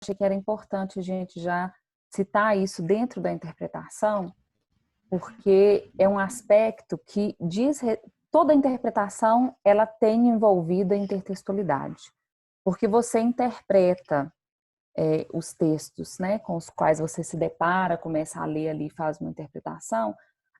achei que era importante a gente já citar isso dentro da interpretação, porque é um aspecto que diz toda interpretação ela tem envolvida a intertextualidade, porque você interpreta os textos, né, com os quais você se depara, começa a ler ali, faz uma interpretação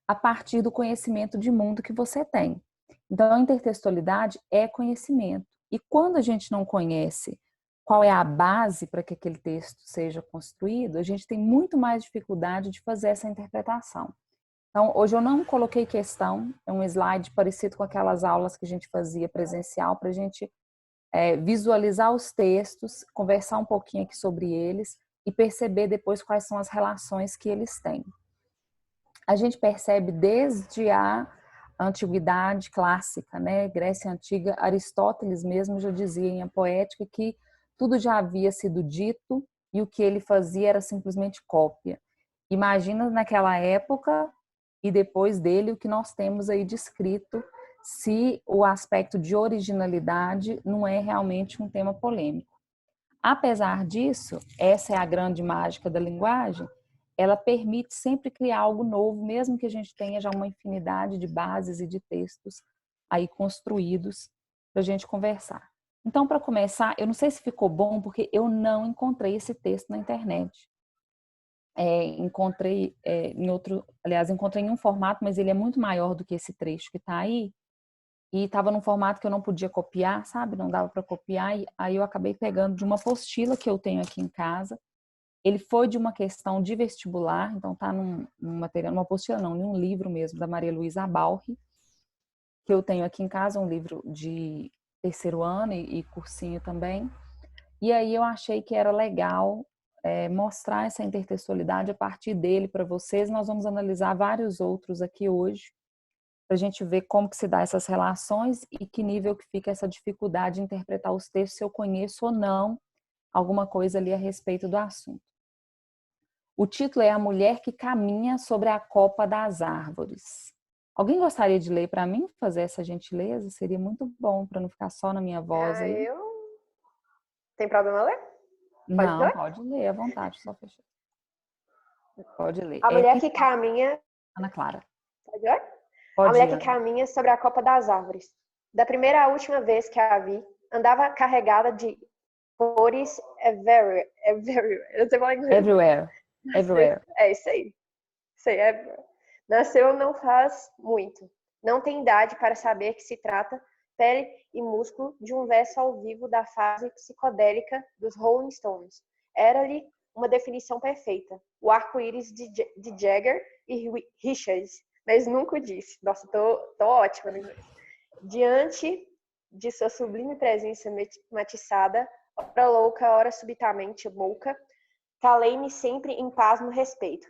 a partir do conhecimento de mundo que você tem. Então, a intertextualidade é conhecimento. E quando a gente não conhece qual é a base para que aquele texto seja construído, a gente tem muito mais dificuldade de fazer essa interpretação. Então, hoje eu não coloquei questão, é um slide parecido com aquelas aulas que a gente fazia presencial, para a gente visualizar os textos, conversar um pouquinho aqui sobre eles e perceber depois quais são as relações que eles têm. A gente percebe desde a antiguidade clássica, né? Grécia Antiga, Aristóteles mesmo já dizia em A Poética que tudo já havia sido dito e o que ele fazia era simplesmente cópia. Imagina naquela época e depois dele o que nós temos aí descrito, se o aspecto de originalidade não é realmente um tema polêmico. Apesar disso, essa é a grande mágica da linguagem, ela permite sempre criar algo novo, mesmo que a gente tenha já uma infinidade de bases e de textos aí construídos para a gente conversar. Então, para começar, eu não sei se ficou bom, porque eu não encontrei esse texto na internet. Encontrei em outro, aliás, encontrei em um formato, mas ele é muito maior do que esse trecho que está aí, e estava num formato que eu não podia copiar, sabe? Não dava para copiar, e aí eu acabei pegando de uma apostila que eu tenho aqui em casa. Ele foi de uma questão de vestibular, então tá num material, numa apostila não, num livro mesmo, da Maria Luísa Abalri, que eu tenho aqui em casa, um livro de terceiro ano e cursinho também. E aí eu achei que era legal mostrar essa intertextualidade a partir dele para vocês. Nós vamos analisar vários outros aqui hoje, para a gente ver como que se dá essas relações e que nível que fica essa dificuldade de interpretar os textos, se eu conheço ou não alguma coisa ali a respeito do assunto. O título é A Mulher que Caminha sobre a Copa das Árvores. Alguém gostaria de ler para mim, fazer essa gentileza? Seria muito bom, para não ficar só na minha voz aí. Eu... Tem problema ler? Pode Não, ler? pode ler à vontade, só fechar. Pode ler. A É mulher quem que fala, caminha... Ana Clara. Pode ler? A Pode mulher ir, que Ana. caminha sobre a copa das árvores. Da primeira à última vez que a vi, andava carregada de cores everywhere. Eu sei falar inglês. Everywhere. Everywhere. É isso aí. Isso aí, everywhere. Nasceu não faz muito. Não tem idade para saber que se trata pele e músculo de um verso ao vivo da fase psicodélica dos Rolling Stones. Era-lhe uma definição perfeita. O arco-íris de Jagger e Richards, mas nunca o disse. Nossa, tô ótima no inglês. Diante de sua sublime presença matiçada, ora louca, ora subitamente louca, calei-me sempre em paz no respeito.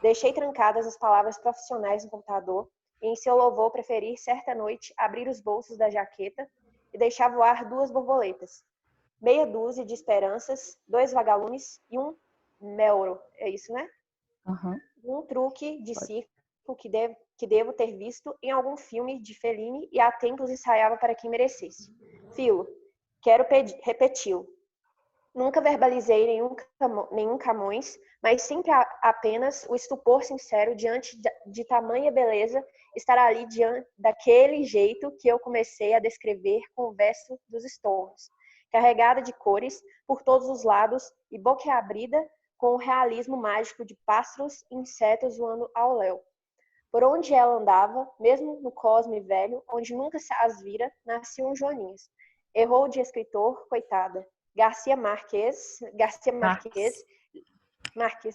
Deixei trancadas as palavras profissionais no computador e em seu louvor preferi, certa noite, abrir os bolsos da jaqueta e deixar voar 2 borboletas. Meia dúzia de esperanças, 2 vagalumes e um melro. É isso, né? Uhum. Um truque de circo que devo ter visto em algum filme de Fellini e há tempos ensaiava para quem merecesse. Filo, quero repeti-lo. Nunca verbalizei nenhum Camões, mas sempre apenas o estupor sincero diante de tamanha beleza estar ali diante daquele jeito que eu comecei a descrever com o verso dos Stones, carregada de cores por todos os lados e boquiabrida com o realismo mágico de pássaros e insetos voando ao léu. Por onde ela andava, mesmo no Cosme velho, onde nunca as vira, nasciam Joaninhas. Errou de escritor, coitada. Garcia Marques, Marques.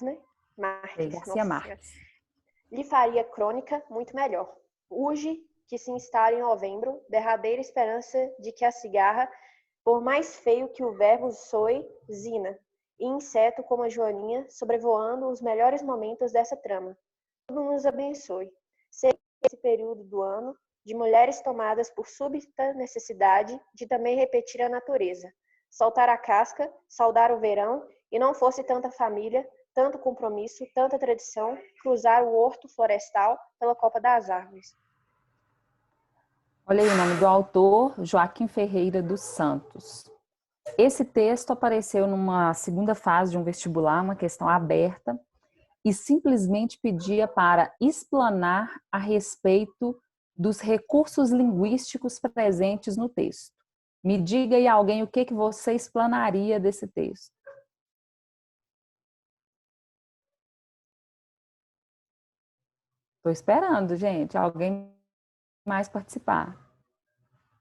né? Marques, Garcia nossa senhora. Marques. Lhe faria crônica muito melhor. Urge que se instale em novembro, derradeira esperança de que a cigarra, por mais feio que o verbo soe, zina, e inseto como a Joaninha, sobrevoando os melhores momentos dessa trama. Tudo nos abençoe. Seja esse período do ano de mulheres tomadas por súbita necessidade de também repetir a natureza, soltar a casca, saudar o verão, e não fosse tanta família, tanto compromisso, tanta tradição, cruzar o horto florestal pela copa das árvores. Olha aí o nome do autor, Joaquim Ferreira dos Santos. Esse texto apareceu numa segunda fase de um vestibular, uma questão aberta, e simplesmente pedia para explanar a respeito dos recursos linguísticos presentes no texto. Me diga aí alguém o que você explanaria desse texto. Estou esperando, gente, alguém mais participar.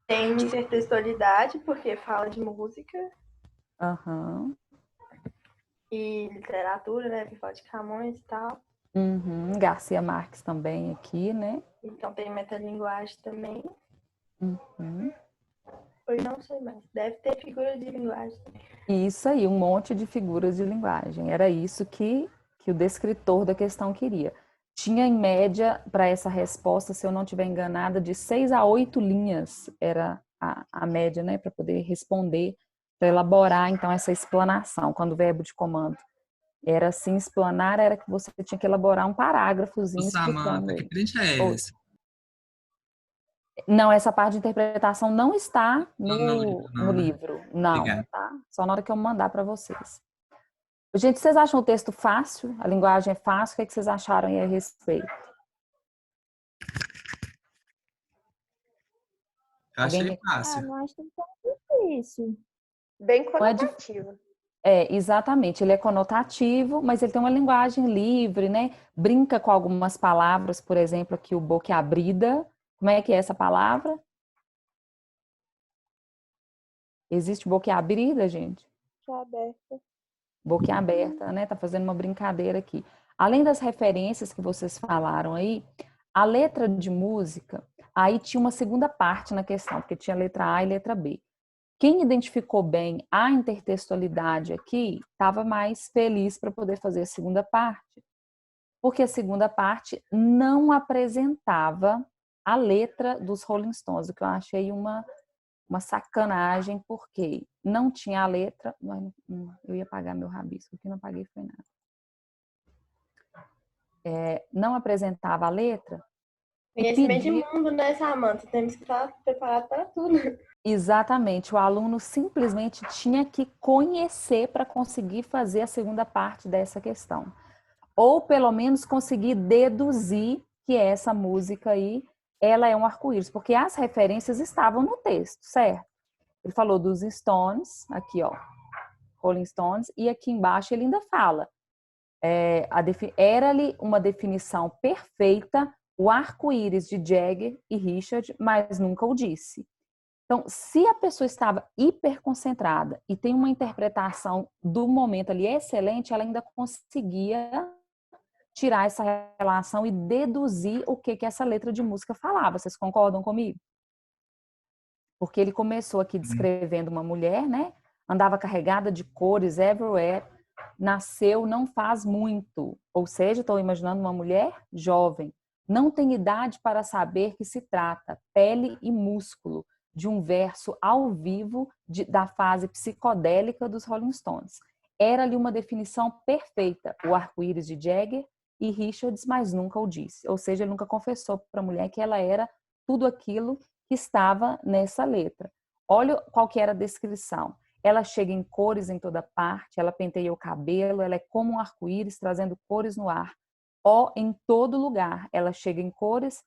Tem intertextualidade, porque fala de música. Uhum. E literatura, né? Fala de Camões e tal. Uhum. Garcia Marques também aqui, né? Então tem metalinguagem também. Uhum. Eu não sei mais. Deve ter figura de linguagem também. Isso aí, um monte de figuras de linguagem. Era isso que o descritor da questão queria. Tinha, em média, para essa resposta, se eu não estiver enganada, de 6 a 8 linhas era a média, né, para poder responder, para elaborar, então, essa explanação, quando o verbo de comando era assim, explanar, era que você tinha que elaborar um parágrafozinho explicando Samanta, que ele. print é esse? Não, essa parte de interpretação não está No livro, no não, né? livro, não, Obrigado. tá? Só na hora que eu mandar para vocês. Gente, vocês acham o texto fácil? A linguagem é fácil? O que vocês acharam aí a respeito? Eu achei fácil. Não acho tão difícil. Bem Não é conotativo. exatamente. Ele é conotativo, mas ele tem uma linguagem livre, né? Brinca com algumas palavras, por exemplo, aqui o boquiabrida. Como é que é essa palavra? Existe boquiabrida, gente? Aberta. Boquiaberta, né? Tá fazendo uma brincadeira aqui. Além das referências que vocês falaram aí, a letra de música, aí tinha uma segunda parte na questão, porque tinha letra A e letra B. Quem identificou bem a intertextualidade aqui estava mais feliz para poder fazer a segunda parte, porque a segunda parte não apresentava a letra dos Rolling Stones, o que eu achei uma sacanagem, porque não tinha a letra. Eu ia pagar meu rabisco, o que não paguei foi nada. Não apresentava a letra. Conhecimento de mundo, né, Samanta? Temos que estar preparados para tudo. Exatamente, o aluno simplesmente tinha que conhecer para conseguir fazer a segunda parte dessa questão. Ou pelo menos conseguir deduzir que essa música aí, ela é um arco-íris, porque as referências estavam no texto, certo? Ele falou dos Stones, aqui ó, Rolling Stones, e aqui embaixo ele ainda fala, era-lhe uma definição perfeita o arco-íris de Jagger e Richard, mas nunca o disse. Então, se a pessoa estava hiperconcentrada e tem uma interpretação do momento ali excelente, ela ainda conseguia tirar essa relação e deduzir o que essa letra de música falava. Vocês concordam comigo? Porque ele começou aqui descrevendo uma mulher, né? Andava carregada de cores everywhere, nasceu não faz muito. Ou seja, estou imaginando uma mulher jovem. Não tem idade para saber que se trata, pele e músculo, de um verso ao vivo da fase psicodélica dos Rolling Stones. Era-lhe uma definição perfeita, o arco-íris de Jagger e Richards, mas nunca o disse. Ou seja, ele nunca confessou para a mulher que ela era tudo aquilo que estava nessa letra. Olha qual que era a descrição. Ela chega em cores em toda parte, ela penteia o cabelo, ela é como um arco-íris trazendo cores no ar. Ó, em todo lugar. Ela chega em cores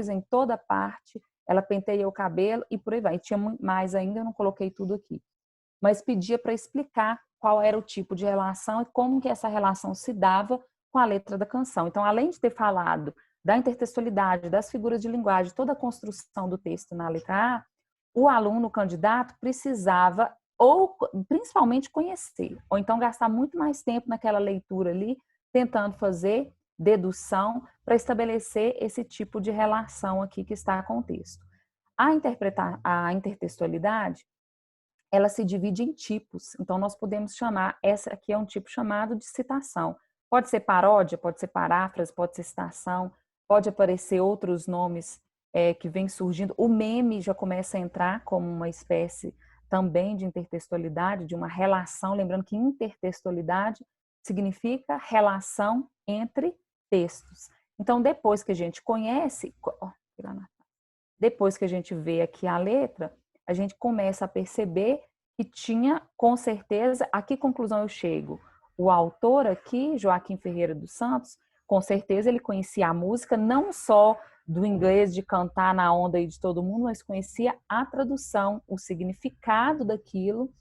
em toda parte, ela penteia o cabelo e por aí vai. E tinha mais ainda, eu não coloquei tudo aqui. Mas pedia para explicar qual era o tipo de relação e como que essa relação se dava com a letra da canção. Então, além de ter falado da intertextualidade, das figuras de linguagem, toda a construção do texto na letra A, o aluno, o candidato, precisava ou principalmente conhecer, ou então gastar muito mais tempo naquela leitura ali, tentando fazer dedução para estabelecer esse tipo de relação aqui que está com o texto. A intertextualidade, ela se divide em tipos, então nós podemos chamar, essa aqui é um tipo chamado de citação. Pode ser paródia, pode ser paráfrase, pode ser citação, pode aparecer outros nomes que vêm surgindo. O meme já começa a entrar como uma espécie também de intertextualidade, de uma relação, lembrando que intertextualidade significa relação entre textos. Então, depois que a gente conhece, depois que a gente vê aqui a letra, a gente começa a perceber que tinha, com certeza, a que conclusão eu chego? O autor aqui, Joaquim Ferreira dos Santos, com certeza ele conhecia a música, não só do inglês, de cantar na onda aí de todo mundo, mas conhecia a tradução, o significado daquilo,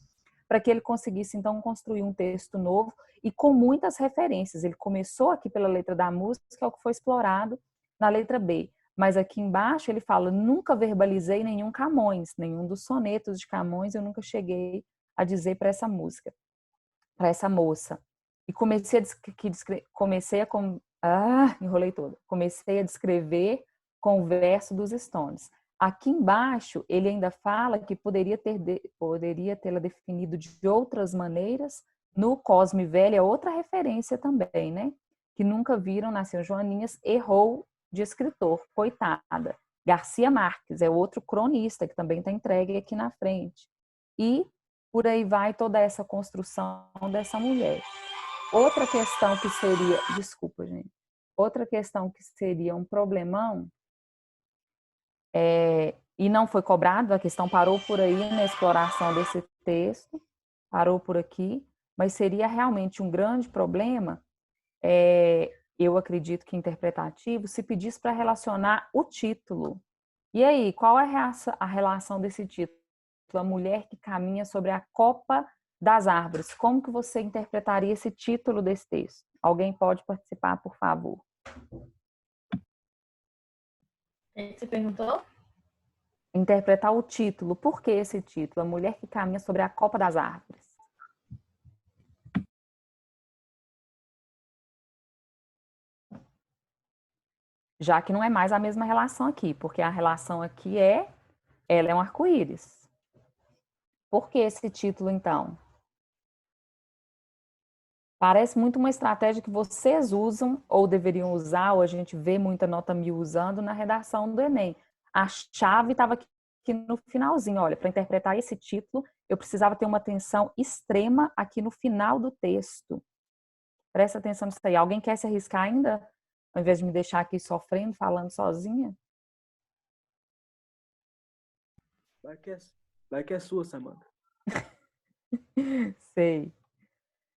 para que ele conseguisse, então, construir um texto novo e com muitas referências. Ele começou aqui pela letra da música, que é o que foi explorado na letra B. Mas aqui embaixo ele fala, nunca verbalizei nenhum Camões, nenhum dos sonetos de Camões eu nunca cheguei a dizer para essa música, para essa moça. E enrolei toda. Comecei a descrever com o verso dos Stones. Aqui embaixo, ele ainda fala que poderia tê-la definido de outras maneiras. No Cosme Velho é outra referência também, né? Que nunca viram, nasceu Joaninhas, errou de escritor, coitada. Garcia Marques é outro cronista que também está entregue aqui na frente. E por aí vai toda essa construção dessa mulher. Outra questão que seria, desculpa, gente. Outra questão que seria um problemão e não foi cobrado, a questão parou por aí na exploração desse texto, parou por aqui, mas seria realmente um grande problema, eu acredito que interpretativo, se pedisse para relacionar o título. E aí, qual é a relação desse título? A mulher que caminha sobre a copa das árvores. Como que você interpretaria esse título desse texto? Alguém pode participar, por favor? Você perguntou? Interpretar o título. Por que esse título? A mulher que caminha sobre a copa das árvores. Já que não é mais a mesma relação aqui, porque a relação aqui ela é um arco-íris. Por que esse título, então? Parece muito uma estratégia que vocês usam, ou deveriam usar, ou a gente vê muita nota 1000 usando na redação do Enem. A chave estava aqui no finalzinho. Olha, para interpretar esse título, eu precisava ter uma atenção extrema aqui no final do texto. Presta atenção nisso aí. Alguém quer se arriscar ainda? Ao invés de me deixar aqui sofrendo, falando sozinha? Vai que é sua, Samanta. Sei.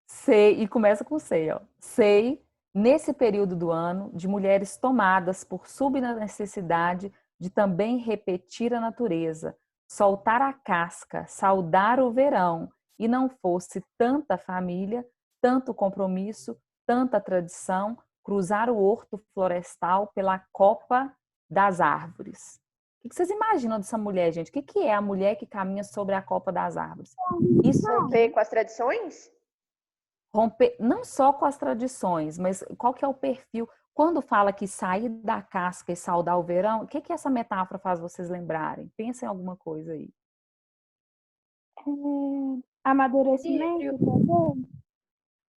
Sei, e começa com sei, ó. Sei, nesse período do ano, de mulheres tomadas por súbita necessidade de também repetir a natureza, soltar a casca, saudar o verão, e não fosse tanta família, tanto compromisso, tanta tradição, cruzar o horto florestal pela copa das árvores. O que vocês imaginam dessa mulher, gente? O que é a mulher que caminha sobre a copa das árvores? Isso Romper com as tradições? romper não só com as tradições, mas qual que é o perfil? Quando fala que sair da casca e saudar o verão, o que que essa metáfora faz vocês lembrarem? Pensem em alguma coisa aí. Amadurecimento também?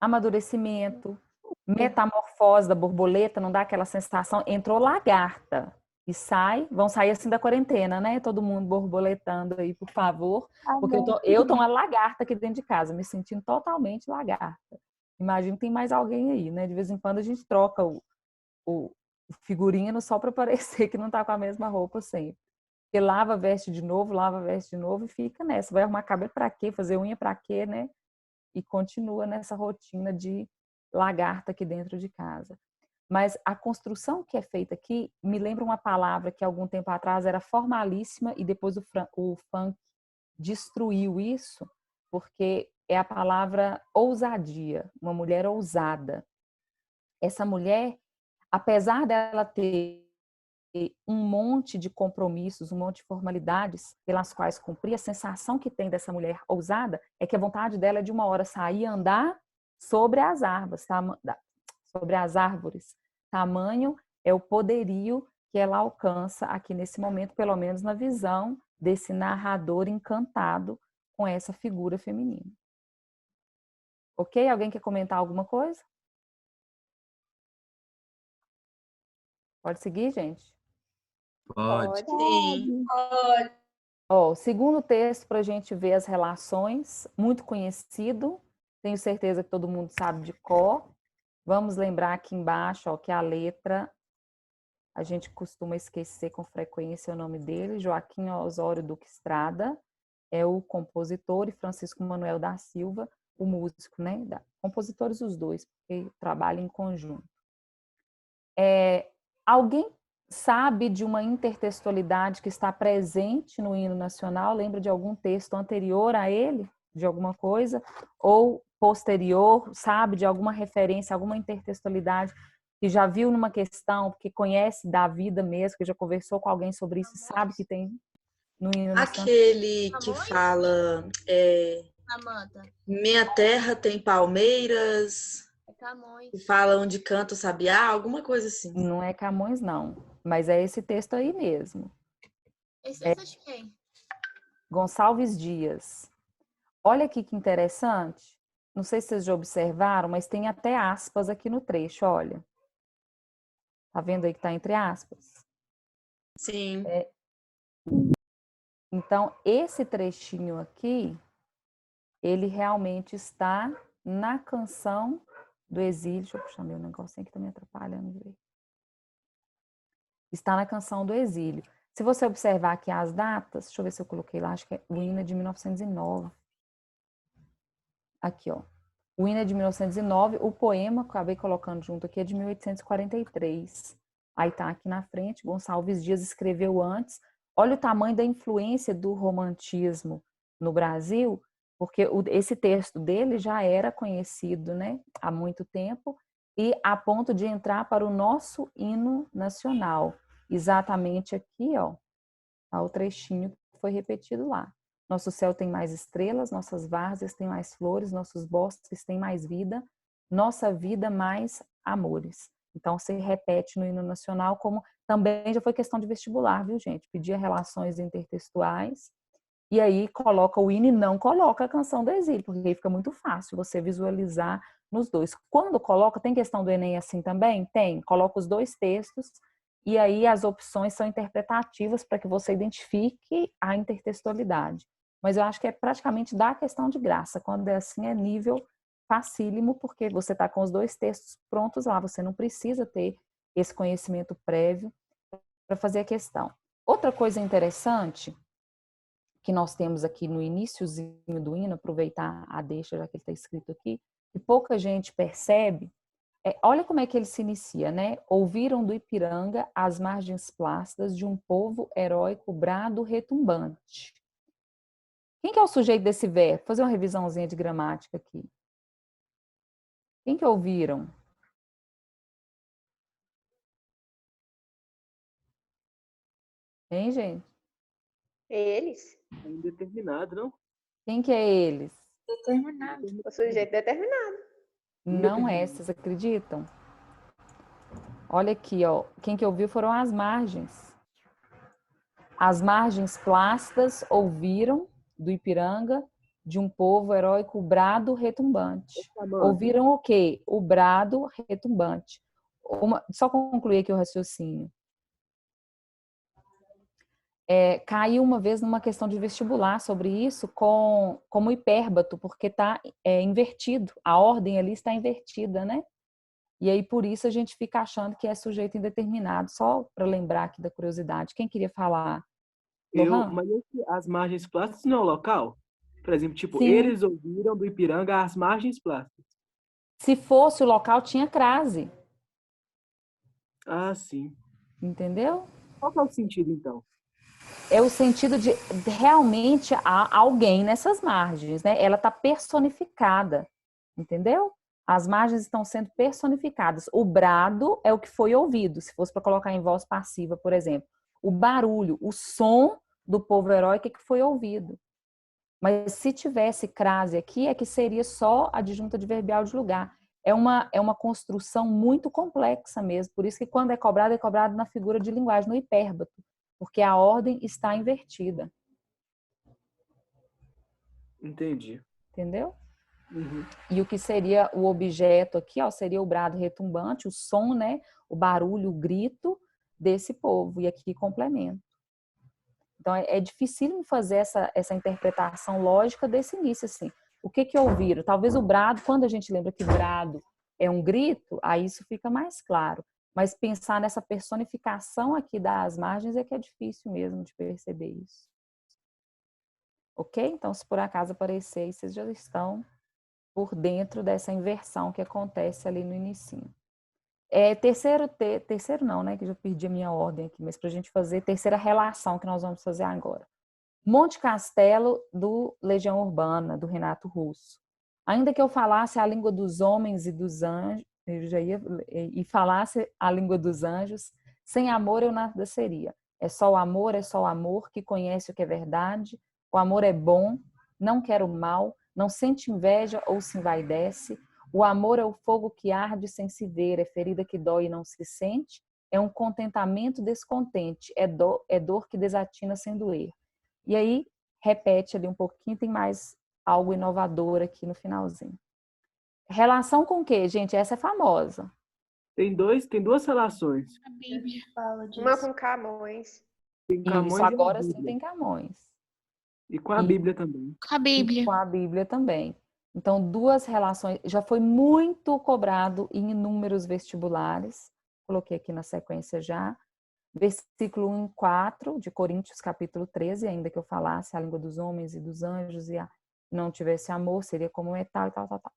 Amadurecimento, metamorfose da borboleta, não dá aquela sensação? Entrou lagarta e vão sair assim da quarentena, né? Todo mundo borboletando aí, por favor. Porque eu tô uma lagarta aqui dentro de casa, me sentindo totalmente lagarta. Imagino que tem mais alguém aí, né? De vez em quando a gente troca o figurino só para parecer que não tá com a mesma roupa sempre. Porque lava, veste de novo e fica nessa. Vai arrumar cabelo para quê? Fazer unha para quê, né? E continua nessa rotina de lagarta aqui dentro de casa. Mas a construção que é feita aqui me lembra uma palavra que algum tempo atrás era formalíssima e depois o funk destruiu isso, porque é a palavra ousadia, uma mulher ousada. Essa mulher, apesar dela ter um monte de compromissos, um monte de formalidades pelas quais cumprir, a sensação que tem dessa mulher ousada é que a vontade dela é de uma hora sair e andar sobre as árvores, sobre as árvores. Tamanho é o poderio que ela alcança aqui nesse momento, pelo menos na visão desse narrador encantado com essa figura feminina. Ok? Alguém quer comentar alguma coisa? Pode seguir, gente? Pode. Sim. Ó, o segundo texto para a gente ver as relações, muito conhecido, tenho certeza que todo mundo sabe de cor. Vamos lembrar aqui embaixo, ó, que a letra, a gente costuma esquecer com frequência o nome dele, Joaquim Osório Duque Estrada. é o compositor, e Francisco Manuel da Silva, o músico, né? Compositores os dois, porque trabalham em conjunto. Alguém sabe de uma intertextualidade que está presente no hino nacional? Lembra de algum texto anterior a ele? De alguma coisa? Ou posterior? Sabe de alguma referência, alguma intertextualidade que já viu numa questão, que conhece da vida mesmo, que já conversou com alguém sobre isso, sabe que tem no hino nacional? Aquele que fala Minha terra tem palmeiras, que fala onde canta o sabiá, alguma coisa assim. Não é Camões, não. Mas é esse texto aí mesmo. Esse texto é de quem? Gonçalves Dias. Olha aqui que interessante. Não sei se vocês já observaram, mas tem até aspas aqui no trecho, olha. Tá vendo aí que tá entre aspas? Sim. Então, esse trechinho aqui, ele realmente está na canção do exílio. Deixa eu puxar meu negocinho que tá me atrapalhando. Está na canção do exílio. Se você observar aqui as datas, deixa eu ver se eu coloquei lá, acho que o hino é de 1909. Aqui, ó. O hino é de 1909, o poema que eu acabei colocando junto aqui é de 1843. Aí tá aqui na frente, Gonçalves Dias escreveu antes. Olha o tamanho da influência do romantismo no Brasil, porque esse texto dele já era conhecido, né, há muito tempo, e a ponto de entrar para o nosso hino nacional. Exatamente aqui, ó, tá o trechinho que foi repetido lá. Nosso céu tem mais estrelas, nossas várzeas têm mais flores, nossos bosques têm mais vida, nossa vida mais amores. Então, se repete no hino nacional, como também já foi questão de vestibular, viu, gente? Pedia relações intertextuais, e aí coloca o hino e não coloca a canção do exílio, porque aí fica muito fácil você visualizar nos dois. Quando coloca, tem questão do Enem assim também? Tem. Coloca os dois textos, e aí as opções são interpretativas para que você identifique a intertextualidade. Mas eu acho que é praticamente da questão de graça. Quando é assim, é nível facílimo, porque você está com os dois textos prontos lá. Você não precisa ter esse conhecimento prévio para fazer a questão. Outra coisa interessante que nós temos aqui no iniciozinho do hino, aproveitar a deixa, já que ele está escrito aqui, que pouca gente percebe, olha como é que ele se inicia, né? Ouviram do Ipiranga as margens plácidas de um povo heróico brado retumbante. Quem que é o sujeito desse verbo? Vou fazer uma revisãozinha de gramática aqui. Quem que ouviram? Hein, gente? Eles? É indeterminado, não? Quem que é eles? Determinado. O sujeito determinado. Não é, vocês acreditam? Olha aqui, ó. Quem que ouviu foram as margens. As margens plácidas ouviram do Ipiranga de um povo heróico o brado retumbante. Ouviram o quê? O brado retumbante. Só concluir aqui o raciocínio. Caiu uma vez numa questão de vestibular sobre isso como hipérbato, porque está invertido. A ordem ali está invertida, né? E aí, por isso, a gente fica achando que é sujeito indeterminado. Só para lembrar aqui da curiosidade. Quem queria falar? Mas as margens plásticas não é o local? Por exemplo, tipo, Sim. eles ouviram do Ipiranga as margens plásticas. Se fosse o local, tinha crase. Ah, sim. Entendeu? Qual que é o sentido, então? É o sentido de realmente há alguém nessas margens, né? Ela está personificada, entendeu? As margens estão sendo personificadas. O brado é o que foi ouvido, se fosse para colocar em voz passiva, por exemplo. O barulho, o som do povo heróico é que foi ouvido. Mas se tivesse crase aqui, é que seria só adjunta adverbial de lugar. É uma construção muito complexa mesmo. Por isso que quando é cobrado na figura de linguagem, no hipérbato. Porque a ordem está invertida. Entendi. Entendeu? Uhum. E o que seria o objeto aqui, ó, seria o brado retumbante, o som, né? O barulho, o grito desse povo. E aqui complemento. Então, é difícil fazer essa interpretação lógica desse início, assim. O que ouviram? Talvez o brado, quando a gente lembra que brado é um grito, aí isso fica mais claro. Mas pensar nessa personificação aqui das margens é que é difícil mesmo de perceber isso. ok? Então, se por acaso aparecer, aí vocês já estão por dentro dessa inversão que acontece ali no inicinho. Terceiro não, né? Que eu já perdi a minha ordem aqui, mas para a gente fazer terceira relação que nós vamos fazer agora. Monte Castelo, do Legião Urbana, do Renato Russo. Ainda que eu falasse a língua dos homens e dos anjos, e falasse a língua dos anjos, sem amor eu nada seria. É só o amor que conhece o que é verdade. O amor é bom, não quer o mal, não sente inveja ou se envaidece. O amor é o fogo que arde sem se ver, é ferida que dói e não se sente. É um contentamento descontente, é dor que desatina sem doer. E aí, repete ali um pouquinho, tem mais algo inovador aqui no finalzinho. Relação com o quê, gente? Essa é famosa. Tem duas relações. A Bíblia. Fala disso. Uma com Camões. Tem Camões Isso, e a agora sim Bíblia. tem Camões. E com a Bíblia também. Com a Bíblia. E com a Bíblia também. Então, duas relações. Já foi muito cobrado em inúmeros vestibulares. Coloquei aqui na sequência já. Versículo 1 e 4 de Coríntios, capítulo 13, ainda que eu falasse a língua dos homens e dos anjos e não tivesse amor, seria como metal e tal, tal, tal.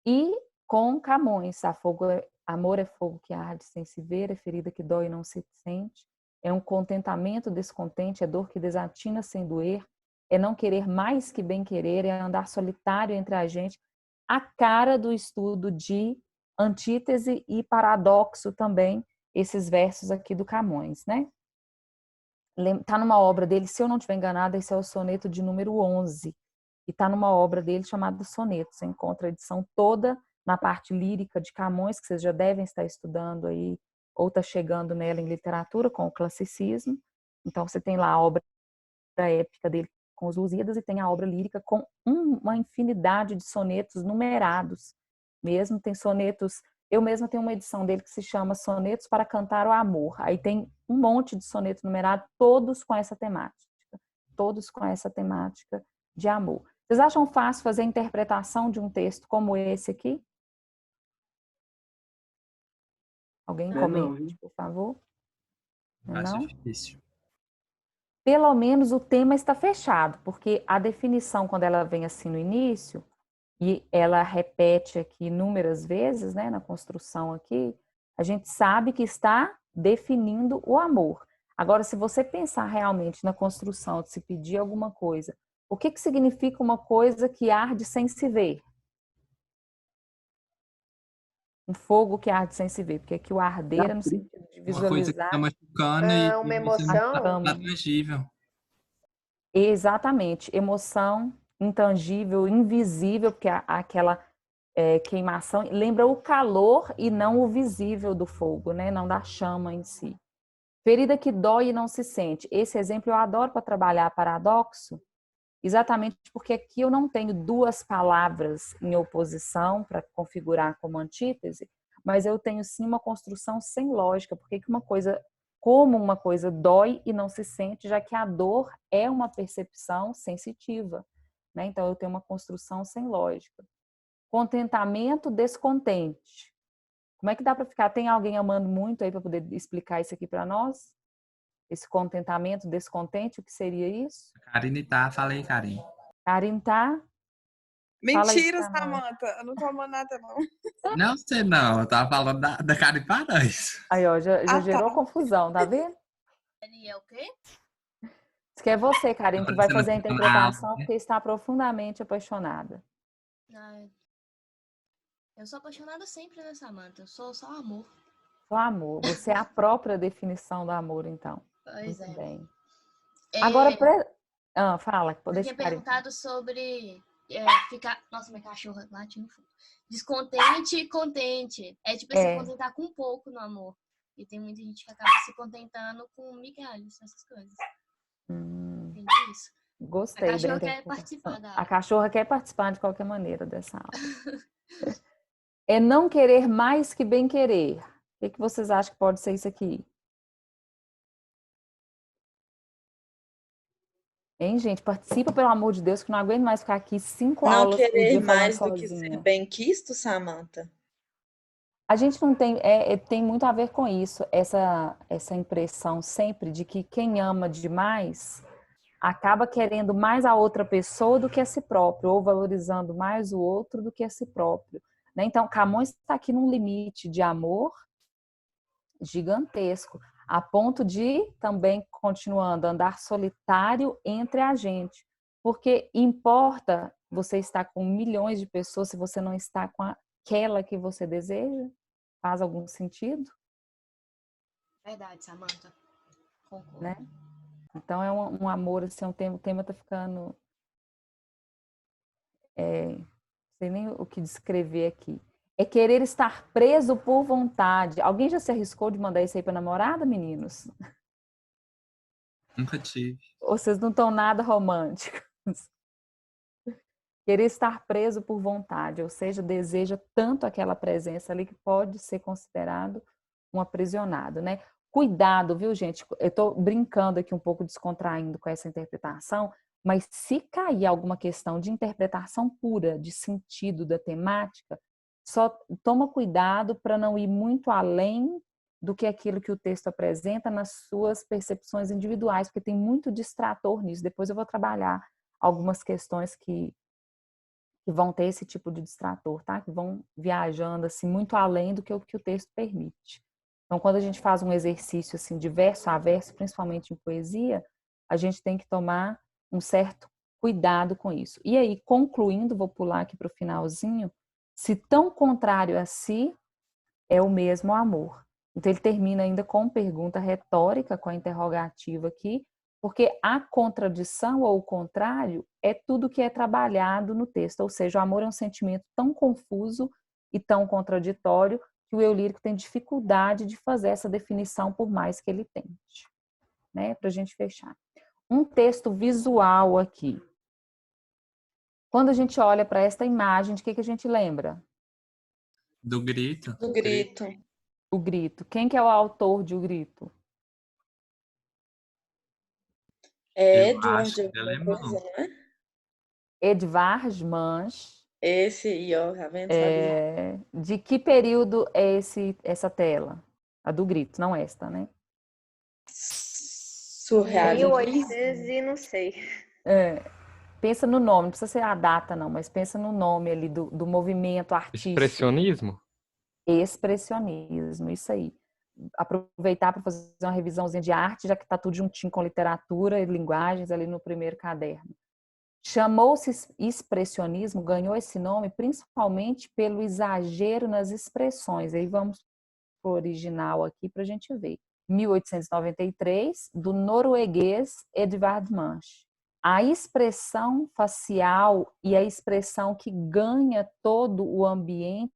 E com Camões, amor é fogo que arde sem se ver, é ferida que dói e não se sente, é um contentamento descontente, é dor que desatina sem doer, é não querer mais que bem querer, é andar solitário entre a gente, a cara do estudo de antítese e paradoxo também, esses versos aqui do Camões, né? Tá numa obra dele, se eu não estiver enganada, esse é o soneto de número 11, e tá numa obra dele chamada Sonetos. Você encontra a edição toda na parte lírica de Camões, que vocês já devem estar estudando aí, ou tá chegando nela em literatura, com o classicismo. Então, você tem lá a obra épica dele com os Lusíadas e tem a obra lírica com uma infinidade de sonetos numerados. Mesmo tem sonetos, eu mesma tenho uma edição dele que se chama Sonetos para Cantar o Amor. Aí tem um monte de sonetos numerados, todos com essa temática. Todos com essa temática de amor. Vocês acham fácil fazer a interpretação de um texto como esse aqui? Alguém comente, por favor? Acho Não? difícil. Pelo menos o tema está fechado, porque a definição, quando ela vem assim no início, e ela repete aqui inúmeras vezes, né, na construção aqui, a gente sabe que está definindo o amor. Agora, se você pensar realmente na construção, de se pedir alguma coisa, o que significa uma coisa que arde sem se ver? Um fogo que arde sem se ver, porque aqui o arder é no sentido de Uma coisa que visualizar. tá machucando e Uma você não tá emoção. tangível. Exatamente, emoção intangível, invisível, porque aquela queimação lembra o calor e não o visível do fogo, né? Não da chama em si. Ferida que dói e não se sente. Esse exemplo eu adoro para trabalhar paradoxo, exatamente porque aqui eu não tenho duas palavras em oposição para configurar como antítese, mas eu tenho sim uma construção sem lógica, porque como uma coisa dói e não se sente, já que a dor é uma percepção sensitiva, né? Então eu tenho uma construção sem lógica. Contentamento, descontente. Como é que dá para ficar? Tem alguém amando muito aí para poder explicar isso aqui para nós? Esse contentamento, descontente, o que seria isso? Karine tá, falei, Karine. Karine tá? Mentira, Samanta. Eu não tô amando nada, não. Não sei não, eu tava falando da Karine Paranhos. Aí, ó, já gerou Tá. confusão, tá vendo? É o quê? Diz que é você, Karine, que vai fazer a interpretação né? porque está profundamente apaixonada. Eu sou apaixonada sempre, né, Samanta? Eu sou só amor. Só amor. Você é a própria definição do amor, então. Pois Muito é. bem. Agora, fala. Eu tinha perguntado sobre ficar... Nossa, minha cachorra late no fundo. Descontente e contente. É tipo se contentar com pouco no amor. E tem muita gente que acaba se contentando com migalhas, essas coisas. Entendi isso. Gostei. A cachorra quer participar da aula. A cachorra quer participar de qualquer maneira dessa aula. É não querer mais que bem querer. O que vocês acham que pode ser isso aqui? Hein, gente? Participa, pelo amor de Deus, que não aguento mais ficar aqui 5 aulas por dia Não querer mais do sozinha. que ser bem-quisto, Samanta? A gente não tem... tem muito a ver com isso. Essa impressão sempre de que quem ama demais acaba querendo mais a outra pessoa do que a si próprio, ou valorizando mais o outro do que a si próprio, né? Então, Camões está aqui num limite de amor gigantesco, a ponto de também, continuando, andar solitário entre a gente. Porque importa você estar com milhões de pessoas se você não está com aquela que você deseja? Faz algum sentido? Verdade, Samantha. Concordo. Né? Então é um amor, assim, o tema tá ficando... não sei nem o que descrever aqui. É querer estar preso por vontade. Alguém já se arriscou de mandar isso aí para namorada, meninos? Nunca tive. Ou vocês não estão nada românticos? Querer estar preso por vontade, ou seja, deseja tanto aquela presença ali que pode ser considerado um aprisionado, né? Cuidado, viu, gente? Eu estou brincando aqui um pouco, descontraindo com essa interpretação, mas se cair alguma questão de interpretação pura, de sentido da temática, só toma cuidado para não ir muito além do que aquilo que o texto apresenta nas suas percepções individuais, porque tem muito distrator nisso. Depois eu vou trabalhar algumas questões que vão ter esse tipo de distrator, tá? Que vão viajando assim muito além do que o texto permite. Então, quando a gente faz um exercício assim de verso a verso, principalmente em poesia, a gente tem que tomar um certo cuidado com isso. E aí, concluindo, vou pular aqui para o finalzinho, se tão contrário a si é o mesmo amor. Então, ele termina ainda com pergunta retórica, com a interrogativa aqui, porque a contradição ou o contrário é tudo que é trabalhado no texto, ou seja, o amor é um sentimento tão confuso e tão contraditório que o eu lírico tem dificuldade de fazer essa definição por mais que ele tente, né? Para a gente fechar. Um texto visual aqui. Quando a gente olha para esta imagem, de que a gente lembra? Do grito. Do grito. O Grito. Quem que é o autor de O Grito? É Eu acho Edward que é alguma alemão. coisa, não é? Edvard Munch. Esse aí, ó, tá vendo? Sabia? De que período é essa tela? A do Grito, não esta, né? Surrealismo. 1800 e não sei. Pensa no nome, não precisa ser a data não, mas pensa no nome ali do movimento artístico. Expressionismo? Expressionismo, isso aí. Aproveitar para fazer uma revisãozinha de arte, já que está tudo juntinho com literatura e linguagens ali no primeiro caderno. Chamou-se expressionismo, ganhou esse nome principalmente pelo exagero nas expressões. Aí vamos para o original aqui para a gente ver. 1893, do norueguês Edvard Munch. A expressão facial e a expressão que ganha todo o ambiente,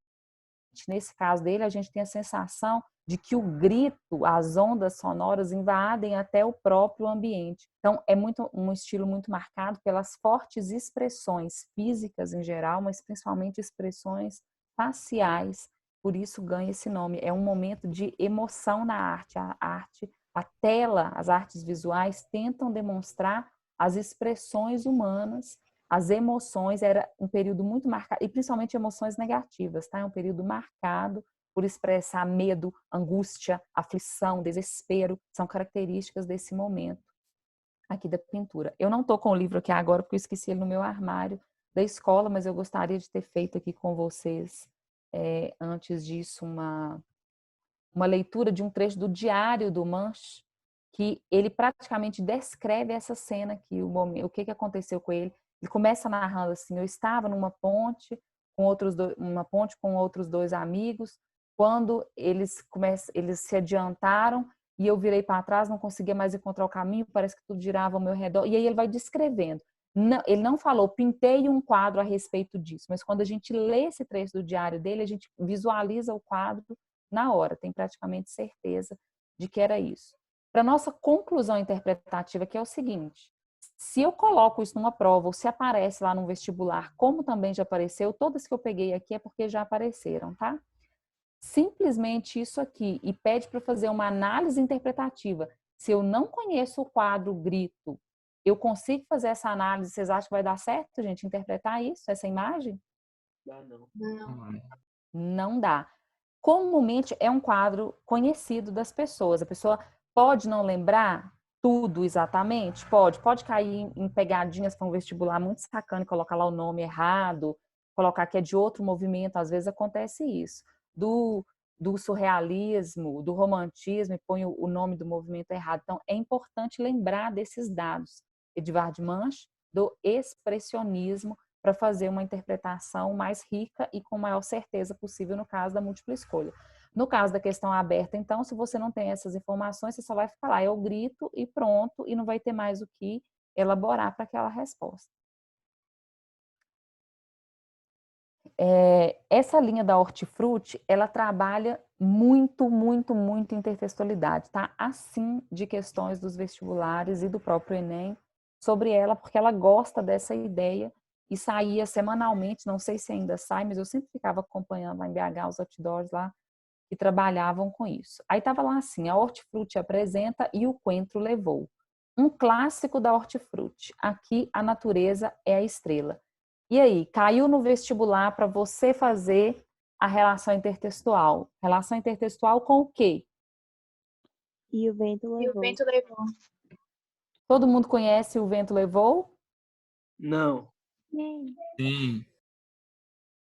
nesse caso dele, a gente tem a sensação de que o grito, as ondas sonoras invadem até o próprio ambiente. Então, é um estilo muito marcado pelas fortes expressões físicas em geral, mas principalmente expressões faciais. Por isso ganha esse nome. É um momento de emoção na arte. A tela, as artes visuais tentam demonstrar as expressões humanas, as emoções. Era um período muito marcado, e principalmente emoções negativas, tá? É um período marcado por expressar medo, angústia, aflição, desespero, são características desse momento aqui da pintura. Eu não estou com o livro aqui agora porque eu esqueci ele no meu armário da escola, mas eu gostaria de ter feito aqui com vocês, antes disso, uma leitura de um trecho do diário do Munch, que ele praticamente descreve essa cena aqui, o que aconteceu com ele. Ele começa narrando assim: eu estava numa ponte com outros dois amigos, quando eles se adiantaram e eu virei para trás, não conseguia mais encontrar o caminho, parece que tudo girava ao meu redor. E aí ele vai descrevendo. Não, ele não falou, pintei um quadro a respeito disso, mas quando a gente lê esse trecho do diário dele, a gente visualiza o quadro na hora, tem praticamente certeza de que era isso. Para nossa conclusão interpretativa, que é o seguinte: se eu coloco isso numa prova ou se aparece lá no vestibular, como também já apareceu, todas que eu peguei aqui é porque já apareceram, tá? Simplesmente isso aqui, e pede para fazer uma análise interpretativa. Se eu não conheço o quadro Grito, eu consigo fazer essa análise? Vocês acham que vai dar certo, gente, interpretar isso, essa imagem? Não dá. Comumente é um quadro conhecido das pessoas. A pessoa pode não lembrar tudo exatamente? Pode cair em pegadinhas para um vestibular muito sacana e colocar lá o nome errado, colocar que é de outro movimento, às vezes acontece isso. Do surrealismo, do romantismo, e põe o nome do movimento errado. Então, é importante lembrar desses dados. Edvard Munch, do expressionismo, para fazer uma interpretação mais rica e com maior certeza possível no caso da múltipla escolha. No caso da questão aberta, então, se você não tem essas informações, você só vai falar, eu grito e pronto, e não vai ter mais o que elaborar para aquela resposta. Essa linha da Hortifruti, ela trabalha muito intertextualidade, tá? Assim de questões dos vestibulares e do próprio Enem sobre ela, porque ela gosta dessa ideia e saía semanalmente, não sei se ainda sai, mas eu sempre ficava acompanhando lá em BH os outdoors lá que trabalhavam com isso. Aí tava lá assim, a Hortifruti apresenta e o coentro levou. Um clássico da Hortifruti, aqui a natureza é a estrela. E aí, caiu no vestibular para você fazer a relação intertextual. Relação intertextual com o quê? E o vento levou. E o vento levou. Todo mundo conhece O Vento Levou? Não. Sim.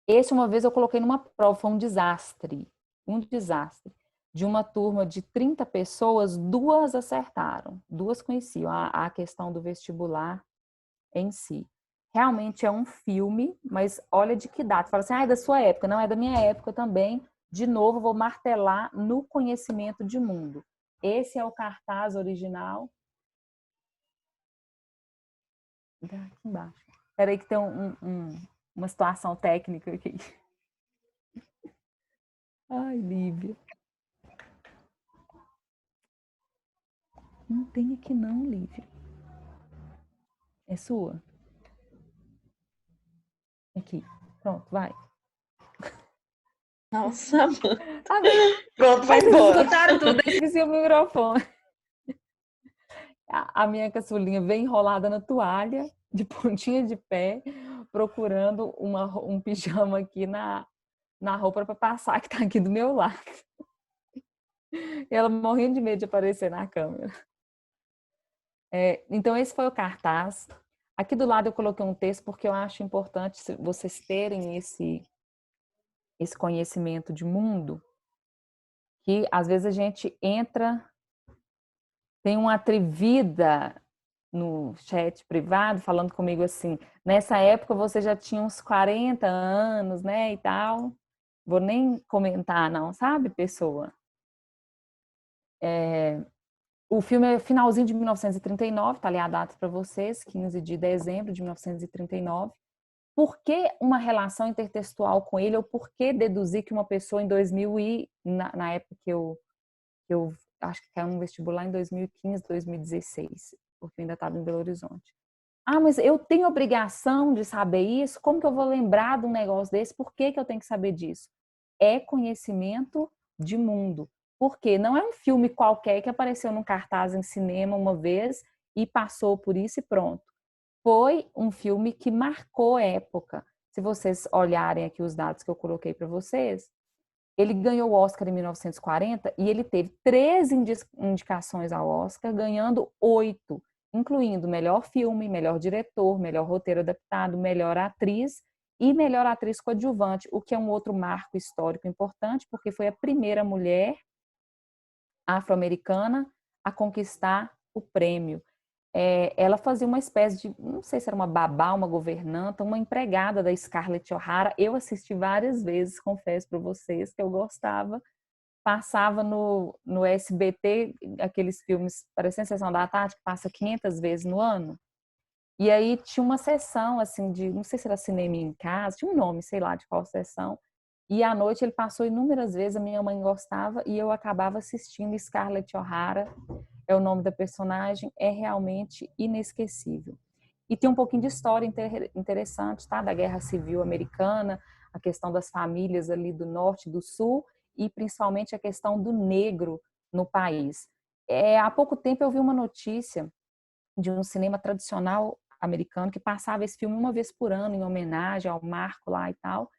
Esse uma vez eu coloquei numa prova, foi um desastre. Um desastre. De uma turma de 30 pessoas, 2 acertaram. 2 conheciam a questão do vestibular em si. Realmente é um filme, mas olha de que data. Fala assim, é da sua época. Não, é da minha época também. De novo, vou martelar no conhecimento de mundo. Esse é o cartaz original. Aqui embaixo. Espera aí que tem uma situação técnica aqui. Ai, Lívia. Não tem aqui não, Lívia. É sua? Aqui. Pronto, vai. Nossa, pronto, vai Vocês embora. escutaram tudo, esqueci o microfone. A minha caçulinha vem enrolada na toalha, de pontinha de pé, procurando um pijama aqui na roupa para passar, que tá aqui do meu lado. E ela morrendo de medo de aparecer na câmera. Então, esse foi o cartaz. Aqui do lado eu coloquei um texto porque eu acho importante vocês terem esse conhecimento de mundo, que às vezes a gente entra, tem uma atrevida no chat privado falando comigo assim, nessa época você já tinha uns 40 anos, né, e tal. Vou nem comentar não, sabe, pessoa? O filme é finalzinho de 1939, tá ali a data para vocês, 15 de dezembro de 1939. Por que uma relação intertextual com ele, ou por que deduzir que uma pessoa em 2000 na época que eu acho que caiu no vestibular em 2015, 2016, porque eu ainda estava em Belo Horizonte. Ah, mas eu tenho obrigação de saber isso? Como que eu vou lembrar de um negócio desse? Por que que eu tenho que saber disso? É conhecimento de mundo. Porque não é um filme qualquer que apareceu num cartaz em cinema uma vez e passou por isso e pronto. Foi um filme que marcou época. Se vocês olharem aqui os dados que eu coloquei para vocês, ele ganhou o Oscar em 1940 e ele teve 13 indicações ao Oscar, ganhando 8, incluindo melhor filme, melhor diretor, melhor roteiro adaptado, melhor atriz e melhor atriz coadjuvante, o que é um outro marco histórico importante, porque foi a primeira mulher afro-americana a conquistar o prêmio. Ela fazia uma espécie de, não sei se era uma babá, uma governanta, uma empregada da Scarlett O'Hara. Eu assisti várias vezes, confesso para vocês que eu gostava. Passava no SBT, aqueles filmes, parecendo Sessão da Tarde, que passa 500 vezes no ano. E aí tinha uma sessão, assim, de, não sei se era cinema em casa, tinha um nome, sei lá, de qual sessão. E à noite ele passou inúmeras vezes, a minha mãe gostava, e eu acabava assistindo Scarlett O'Hara, é o nome da personagem, é realmente inesquecível. E tem um pouquinho de história interessante, tá? Da Guerra Civil Americana, a questão das famílias ali do norte e do sul, e principalmente a questão do negro no país. Há pouco tempo eu vi uma notícia de um cinema tradicional americano que passava esse filme uma vez por ano em homenagem ao marco lá e tal.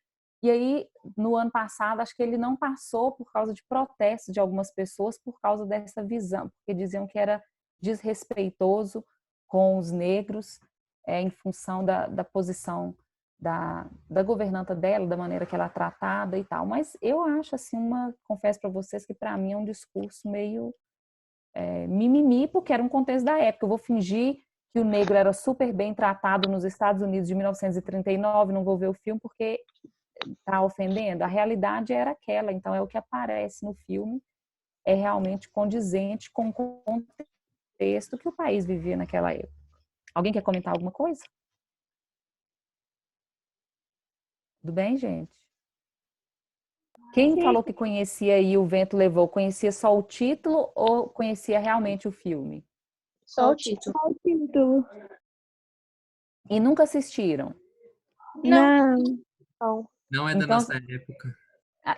E aí, no ano passado, acho que ele não passou por causa de protestos de algumas pessoas por causa dessa visão, porque diziam que era desrespeitoso com os negros, em função da posição da governanta dela, da maneira que ela é tratada e tal. Mas eu acho, assim, confesso para vocês que para mim é um discurso meio mimimi, porque era um contexto da época. Eu vou fingir que o negro era super bem tratado nos Estados Unidos de 1939, não vou ver o filme porque está ofendendo. A realidade era aquela, então é o que aparece no filme, é realmente condizente com o contexto que o país vivia naquela época. Alguém quer comentar alguma coisa? Tudo bem, gente? Quem falou que conhecia aí O Vento Levou, conhecia só o título ou conhecia realmente o filme? Só o título. Só o título. E nunca assistiram? Não. Não é da Então, nossa época.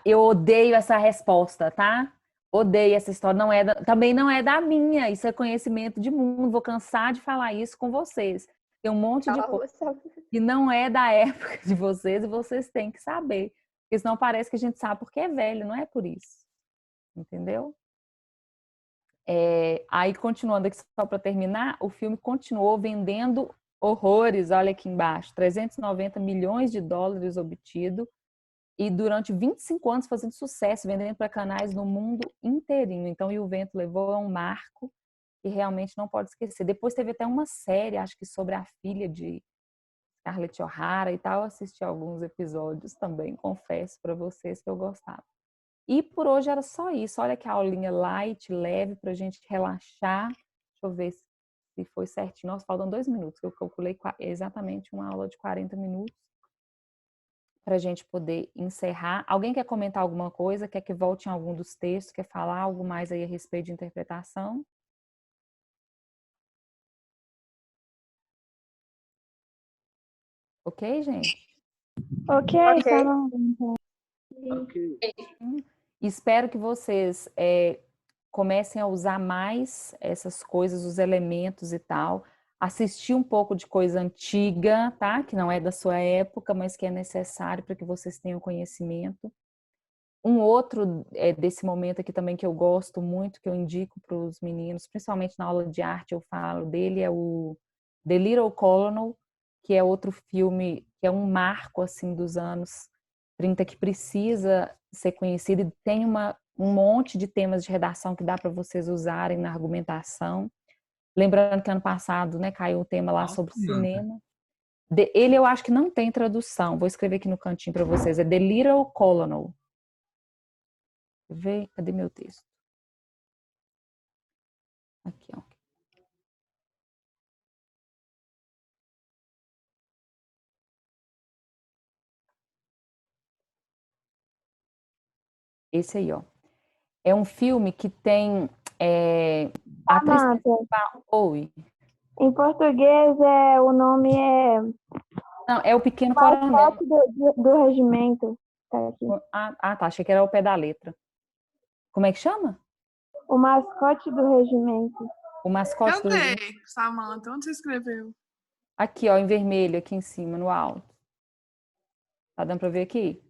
eu odeio essa resposta, tá? Odeio essa história. Também não é da minha. Isso é conhecimento de mundo. Vou cansar de falar isso com vocês. Tem um monte de coisa que não é da época de vocês e vocês têm que saber. Porque senão parece que a gente sabe porque é velho, não é por isso. Entendeu? Aí, continuando aqui, só para terminar, o filme continuou vendendo horrores, olha aqui embaixo, 390 milhões de dólares obtido, e durante 25 anos fazendo sucesso, vendendo para canais no mundo inteirinho. Então, E o Vento Levou é um marco que realmente não pode esquecer. Depois teve até uma série, acho que sobre a filha de Scarlett O'Hara e tal. Eu assisti alguns episódios também, confesso para vocês que eu gostava. E por hoje era só isso. Olha que aulinha light, leve, para a gente relaxar. Deixa eu ver se foi certinho. Nossa, faltam 2 minutos, que eu calculei exatamente uma aula de 40 minutos para a gente poder encerrar. Alguém quer comentar alguma coisa? Quer que volte em algum dos textos? Quer falar algo mais aí a respeito de interpretação? Ok, gente? Ok, tá bom. Ok. Espero que vocês comecem a usar mais essas coisas, os elementos e tal. Assistir um pouco de coisa antiga, tá? Que não é da sua época, mas que é necessário para que vocês tenham conhecimento. Um outro desse momento aqui também que eu gosto muito, que eu indico para os meninos, principalmente na aula de arte eu falo dele, é o The Little Colonel, que é outro filme, que é um marco assim dos anos 30 que precisa ser conhecido e tem um monte de temas de redação que dá para vocês usarem na argumentação. Lembrando que ano passado, né, caiu um tema lá sobre cinema. Ele eu acho que não tem tradução, vou escrever aqui no cantinho para vocês, é The Little Colonel. Ver, cadê meu texto? Aqui, ó. Esse aí, ó. É um filme que tem a atriz principal. Oi. Em português, o nome é... Não, é o Pequeno Coronel. Mascote do regimento. Tá aqui. Tá. Achei que era o pé da letra. Como é que chama? O mascote do regimento. O mascote do regimento. Cadê, Samantha? Onde você escreveu? Aqui, ó, em vermelho, aqui em cima, no alto. Tá dando pra ver aqui?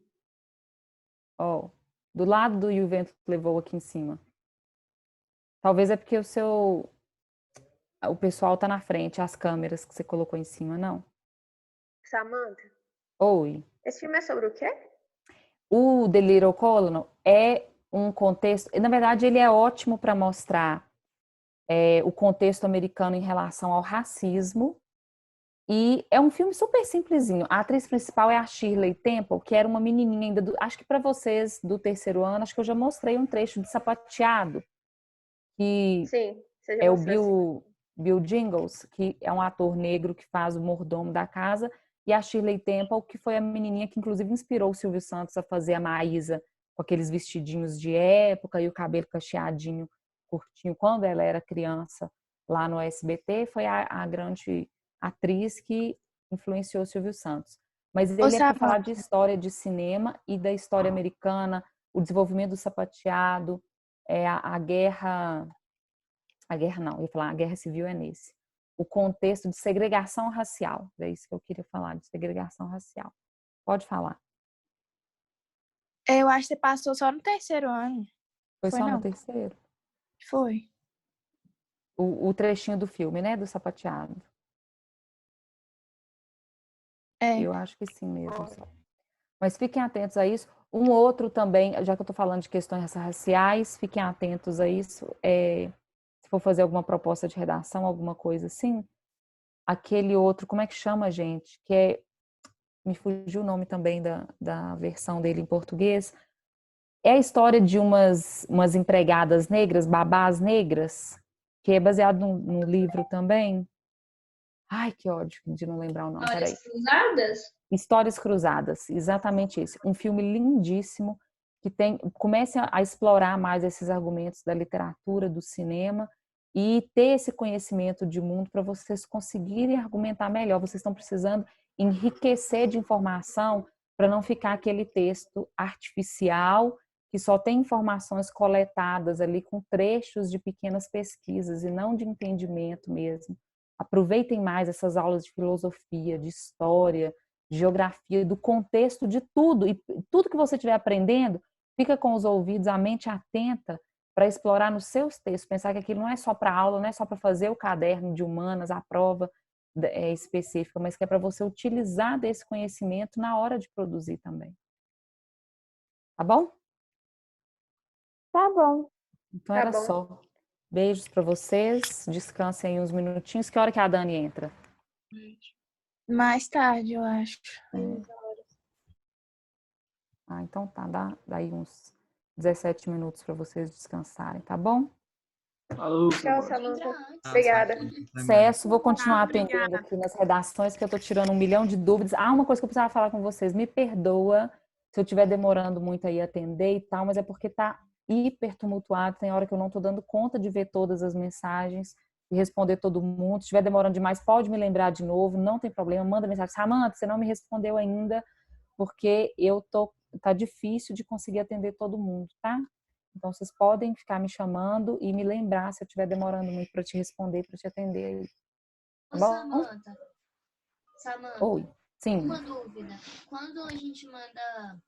Ó, do lado do E o Vento Levou aqui em cima. Talvez é porque o pessoal tá na frente, as câmeras que você colocou em cima, não? Samantha, Oi. esse filme é sobre o quê? O The Little Colonel é um contexto... Na verdade, ele é ótimo para mostrar o contexto americano em relação ao racismo. E é um filme super simplesinho. A atriz principal é a Shirley Temple, que era uma menininha ainda... acho que para vocês do terceiro ano, acho que eu já mostrei um trecho de Sapateado. Que Sim, você já é o mostrou Bill Jingles, que é um ator negro que faz o mordomo da casa, e a Shirley Temple, que foi a menininha que inclusive inspirou o Silvio Santos a fazer a Maísa com aqueles vestidinhos de época e o cabelo cacheadinho, curtinho, quando ela era criança lá no SBT, foi a grande atriz que influenciou o Silvio Santos. Mas ele é para falar de história de cinema e da história americana, o desenvolvimento do sapateado, a guerra não, eu ia falar, a guerra civil é nesse. O contexto de segregação racial. É isso que eu queria falar, de segregação racial. Pode falar. Eu acho que você passou só no terceiro ano. Foi só não? no terceiro? Foi. o trechinho do filme, né? Do sapateado. Eu acho que sim mesmo. Mas fiquem atentos a isso. Um outro também, já que eu estou falando de questões raciais, fiquem atentos a isso. Se for fazer alguma proposta de redação, alguma coisa assim, aquele outro, como é que chama, gente? Me fugiu o nome também da versão dele em português. É a história de umas empregadas negras, babás negras, que é baseado no livro também. Ai, que ódio de não lembrar o nome. Histórias Cruzadas? Histórias Cruzadas, exatamente isso. Um filme lindíssimo que comece a explorar mais esses argumentos da literatura, do cinema e ter esse conhecimento de mundo para vocês conseguirem argumentar melhor. Vocês estão precisando enriquecer de informação para não ficar aquele texto artificial que só tem informações coletadas ali com trechos de pequenas pesquisas e não de entendimento mesmo. Aproveitem mais essas aulas de filosofia, de história, de geografia, do contexto de tudo. E tudo que você estiver aprendendo, fica com os ouvidos, a mente atenta para explorar nos seus textos. Pensar que aquilo não é só para aula, não é só para fazer o caderno de humanas, a prova específica, mas que é para você utilizar desse conhecimento na hora de produzir também. Tá bom? Tá bom. Então era só. Beijos para vocês. Descansem aí uns minutinhos. Que hora que a Dani entra? Mais tarde, eu acho. Então tá. Dá aí uns 17 minutos para vocês descansarem, tá bom? Falou. Tchau, Samanta. Obrigada. Sucesso. Vou continuar atendendo aqui nas redações, que eu tô tirando 1 milhão de dúvidas. Uma coisa que eu precisava falar com vocês. Me perdoa se eu estiver demorando muito aí a atender e tal, mas é porque tá hiper tumultuado, tem hora que eu não estou dando conta de ver todas as mensagens e responder todo mundo. Se estiver demorando demais, pode me lembrar de novo, não tem problema, manda mensagem. Samanta, você não me respondeu ainda, porque tá difícil de conseguir atender todo mundo, tá? Então, vocês podem ficar me chamando e me lembrar se eu estiver demorando muito para te responder, para te atender aí. Tá bom? Samanta, Oi, sim. Uma dúvida. Quando a gente manda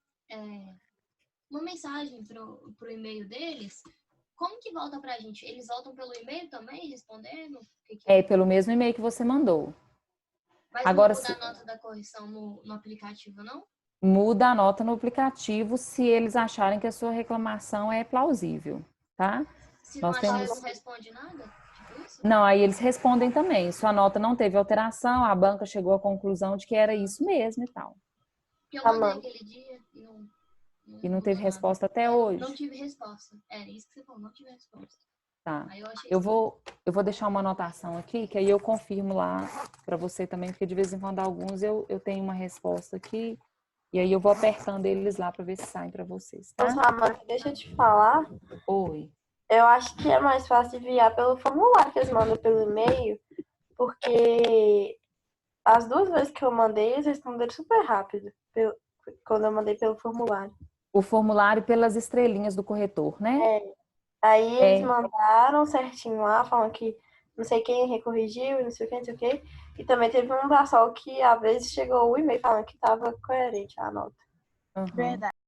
uma mensagem pro e-mail deles, como que volta pra gente? Eles voltam pelo e-mail também, respondendo? Pelo mesmo e-mail que você mandou. Mas agora, não muda a nota da correção no aplicativo, não? Muda a nota no aplicativo se eles acharem que a sua reclamação é plausível, tá? Se não achar, eles não respondem nada? Tipo isso? Não, aí eles respondem também. Sua nota não teve alteração, a banca chegou à conclusão de que era isso mesmo e tal. Porque eu mandei aquele dia e não teve resposta até hoje. Não tive resposta. Era isso que você falou, não tive resposta. Tá. Eu vou deixar uma anotação aqui, que aí eu confirmo lá para você também, porque de vez em quando alguns eu tenho uma resposta aqui, e aí eu vou apertando eles lá para ver se saem para vocês, tá? Samanta, deixa eu te falar. Oi. Eu acho que é mais fácil enviar pelo formulário que eles mandam pelo e-mail, porque as 2 vezes que eu mandei, eles responderam super rápido, quando eu mandei pelo formulário. O formulário pelas estrelinhas do corretor, né? Aí eles mandaram certinho lá, falando que não sei quem recorrigiu, não sei o que, não sei o que. E também teve um da Sol que, às vezes, chegou o e-mail falando que estava coerente a nota. Verdade.